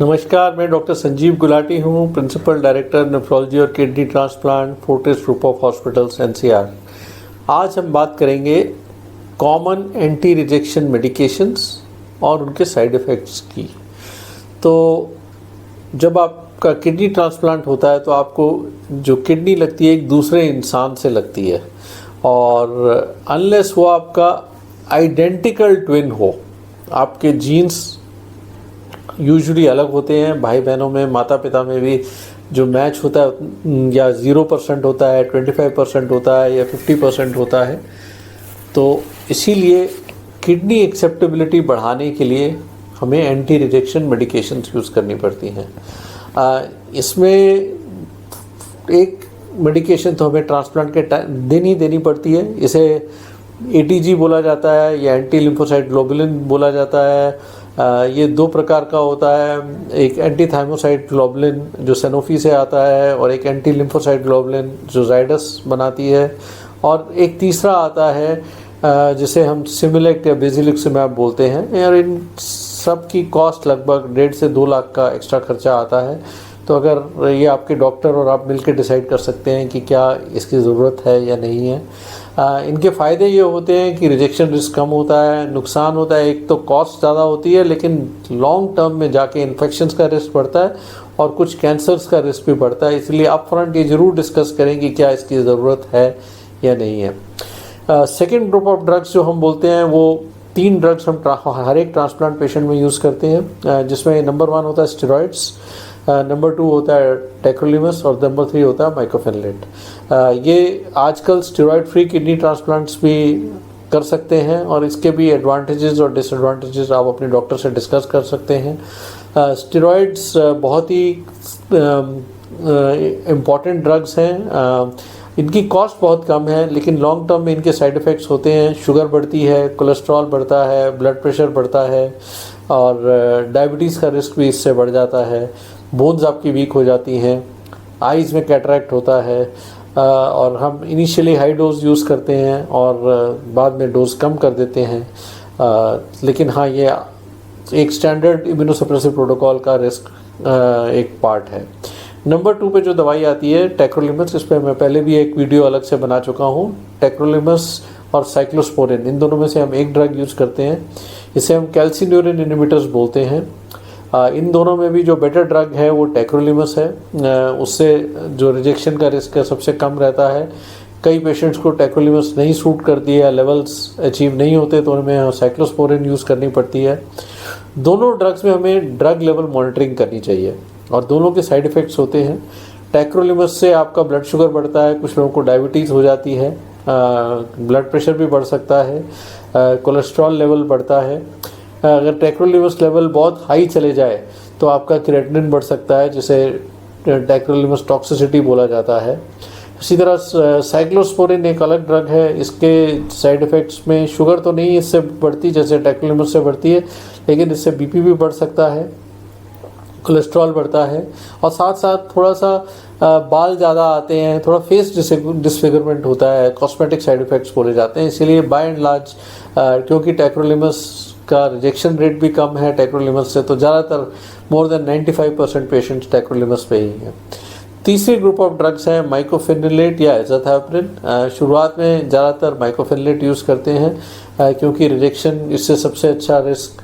नमस्कार, मैं डॉक्टर संजीव गुलाटी हूँ, प्रिंसिपल डायरेक्टर नेफ्रोलॉजी और kidney transplant, Fortis group of hospitals NCR. आज हम बात करेंगे कॉमन एंटी रिजेक्शन मेडिकेशंस और उनके साइड इफ़ेक्ट्स की। तो जब आपका किडनी ट्रांसप्लांट होता है तो आपको जो किडनी लगती है एक दूसरे इंसान से लगती है, और अनलेस वो आपका आइडेंटिकल ट्विन हो, आपके जीन्स यूजुअली अलग होते हैं। भाई बहनों में, माता पिता में भी जो मैच होता है या 0% होता है, 25% होता है या 50% होता है। तो इसीलिए किडनी एक्सेप्टेबिलिटी बढ़ाने के लिए हमें एंटी रिजेक्शन मेडिकेशंस यूज़ करनी पड़ती हैं। इसमें एक मेडिकेशन तो हमें ट्रांसप्लांट के दिन ही देनी पड़ती है। इसे एटीजी बोला जाता है या एंटी लिम्फोसाइट ग्लोबुलिन बोला जाता है। ये दो प्रकार का होता है, एक एंटी थाइमोसाइट ग्लोबुलिन जो सैनोफी से आता है और एक एंटी लिम्फोसाइट ग्लोबुलिन जो जाइडस बनाती है, और एक तीसरा आता है जिसे हम सिमिलेक्ट या बेसिलिक्सिमैब बोलते हैं। और इन सब की कॉस्ट लगभग 1.5 से 2 लाख का एक्स्ट्रा खर्चा आता है। तो अगर ये आपके डॉक्टर और आप मिलकर डिसाइड कर सकते हैं कि क्या इसकी ज़रूरत है या नहीं है। इनके फ़ायदे ये होते हैं कि रिजेक्शन रिस्क कम होता है। नुकसान होता है, एक तो कॉस्ट ज़्यादा होती है, लेकिन लॉन्ग टर्म में जाके इन्फेक्शंस का रिस्क बढ़ता है और कुछ कैंसर्स का रिस्क भी बढ़ता है। इसलिए अप फ्रंट ये ज़रूर डिस्कस करें कि क्या इसकी ज़रूरत है या नहीं है। सेकेंड ग्रुप ऑफ ड्रग्स जो हम बोलते हैं, वो 3 ड्रग्स हम हर एक ट्रांसप्लांट पेशेंट में यूज़ करते हैं, जिसमें नंबर 1 होता है स्टेरॉइड्स, नंबर 2 होता है टेक्रोलिमस और नंबर 3 होता है माइकोफेनलेट। ये आजकल स्टेरॉइड फ्री किडनी ट्रांसप्लांट्स भी कर सकते हैं और इसके भी एडवांटेजेस और डिसएडवांटेजेस आप अपने डॉक्टर से डिस्कस कर सकते हैं। स्टेरॉइड्स बहुत ही इम्पॉर्टेंट ड्रग्स हैं। इनकी कॉस्ट बहुत कम है, लेकिन लॉन्ग टर्म में इनके साइड इफ़ेक्ट्स होते हैं। शुगर बढ़ती है, कोलेस्ट्रॉल बढ़ता है, ब्लड प्रेशर बढ़ता है और डायबिटीज़ का रिस्क भी इससे बढ़ जाता है। बोन्स आपकी वीक हो जाती हैं, आइज़ में कैटरैक्ट होता है, और हम इनिशियली हाई डोज यूज़ करते हैं और बाद में डोज कम कर देते हैं। लेकिन हाँ, ये एक स्टैंडर्ड इम्यूनोसप्रेसिव प्रोटोकॉल का रिस्क एक पार्ट है। नंबर 2 पे जो दवाई आती है टेक्रोलिमस, इस पर मैं पहले भी एक वीडियो अलग से बना चुका हूँ। टेक्रोलिमस और साइक्लोस्पोरिन, इन दोनों में से हम एक ड्रग यूज़ करते हैं। इसे हम कैल्सिन्यूरिन इनहिबिटर्स बोलते हैं। इन दोनों में भी जो बेटर ड्रग है वो टेक्रोलिमस है। उससे जो रिजेक्शन का रिस्क है सबसे कम रहता है। कई पेशेंट्स को टेक्रोलिमस नहीं सूट करती है, लेवल्स अचीव नहीं होते, तो उनमें साइक्लोस्पोरिन यूज़ करनी पड़ती है। दोनों ड्रग्स में हमें ड्रग लेवल मॉनिटरिंग करनी चाहिए और दोनों के साइड इफ़ेक्ट्स होते हैं। टेक्रोलिमस से आपका ब्लड शुगर बढ़ता है, कुछ लोगों को डायबिटीज़ हो जाती है, ब्लड प्रेशर भी बढ़ सकता है, कोलेस्ट्रॉल लेवल बढ़ता है। अगर टेक्रोलिमस लेवल बहुत हाई चले जाए तो आपका क्रिएटिनिन बढ़ सकता है, जिसे टेक्रोलिमस टॉक्सिसिटी बोला जाता है। इसी तरह साइक्लोस्पोरिन एक अलग ड्रग है। इसके साइड इफ़ेक्ट्स में शुगर तो नहीं इससे बढ़ती जैसे टेक्रोलिमस से बढ़ती है, लेकिन इससे बीपी भी बढ़ सकता है, कोलेस्ट्रॉल बढ़ता है और साथ साथ थोड़ा सा बाल ज़्यादा आते हैं, थोड़ा फेस डिसफिगरमेंट होता है, कॉस्मेटिक साइड इफ़ेक्ट्स बोले जाते हैं। इसीलिए बाय एंड लार्ज क्योंकि टेक्रोलिमस का रिजेक्शन रेट भी कम है टेक्रोलिमस से, तो ज़्यादातर मोर देन 95% पेशेंट्स टेक्रोलिमस पे ही हैं। तीसरी ग्रुप ऑफ ड्रग्स हैं माइकोफेनलेट या एज़ाथैप्रिन। शुरुआत में ज़्यादातर माइकोफेनलेट यूज़ करते हैं क्योंकि रिजेक्शन इससे सबसे अच्छा रिस्क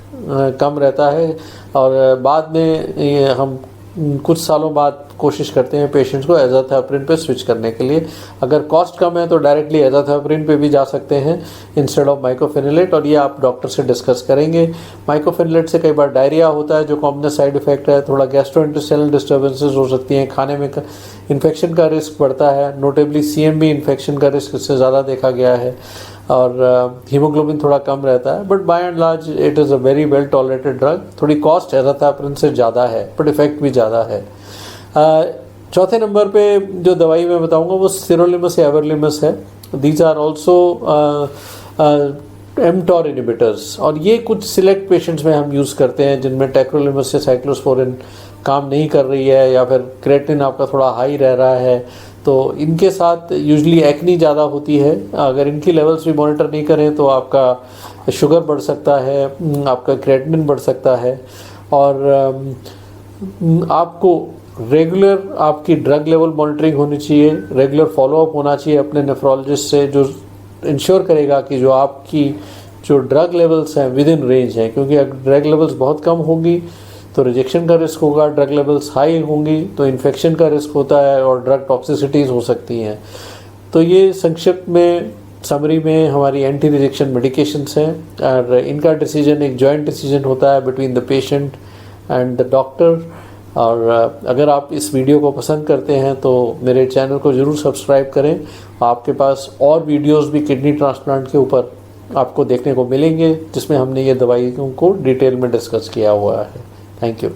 कम रहता है, और बाद में हम कुछ सालों बाद कोशिश करते हैं पेशेंट्स को एज़ाथैप्रिन पे स्विच करने के लिए। अगर कॉस्ट कम है तो डायरेक्टली एज़ाथैप्रिन पे भी जा सकते हैं इंस्टेड ऑफ माइकोफेनलेट, और ये आप डॉक्टर से डिस्कस करेंगे। माइकोफेनलेट से कई बार डायरिया होता है जो कॉमन साइड इफ़ेक्ट है, थोड़ा गैस्ट्रोइंटेस्टाइनल डिस्टर्बेंसेस हो सकती हैं, खाने में इन्फेक्शन का रिस्क बढ़ता है, नोटेबली CMV इन्फेक्शन का रिस्क इससे ज़्यादा देखा गया है, और हीमोग्लोबिन थोड़ा कम रहता है। But by and large it is a very well tolerated drug. थोड़ी कॉस्ट एज़ाथैप्रिन से ज़्यादा है बट इफ़ेक्ट भी ज़्यादा है। चौथे नंबर पे जो दवाई मैं बताऊंगा वो सिरोलिमस या एवरलिमस है। These are also mTOR inhibitors, और ये कुछ सिलेक्ट पेशेंट्स में हम यूज़ करते हैं जिनमें टेक्रोलिमस या साइक्लोस्पोरिन काम नहीं कर रही है या फिर क्रिएटिनिन आपका थोड़ा हाई रह रहा है, तो इनके साथ यूजली एक्नी ज़्यादा होती है। अगर इनकी लेवल्स भी मॉनिटर नहीं करें तो आपका शुगर बढ़ सकता है, आपका क्रिएटिनिन बढ़ सकता है, और आपको रेगुलर आपकी ड्रग लेवल मॉनिटरिंग होनी चाहिए, रेगुलर फॉलोअप होना चाहिए अपने नेफ्रोलॉजिस्ट से, जो इंश्योर करेगा कि जो आपकी जो ड्रग लेवल्स हैं विद इन रेंज हैं, क्योंकि अगर ड्रग लेवल्स बहुत कम होंगी तो रिजेक्शन का रिस्क होगा, ड्रग लेवल्स हाई होंगी तो इन्फेक्शन का रिस्क होता है और ड्रग टॉक्सिसिटीज़ हो सकती हैं। तो ये संक्षिप्त में समरी में हमारी एंटी रिजेक्शन मेडिकेशंस हैं और इनका डिसीजन एक जॉइंट डिसीजन होता है between the patient and the doctor. और अगर आप इस वीडियो को पसंद करते हैं तो मेरे चैनल को ज़रूर सब्सक्राइब करें। आपके पास और वीडियोस भी किडनी ट्रांसप्लांट के ऊपर आपको देखने को मिलेंगे जिसमें हमने ये दवाइयों को डिटेल में डिस्कस किया हुआ है। Thank you.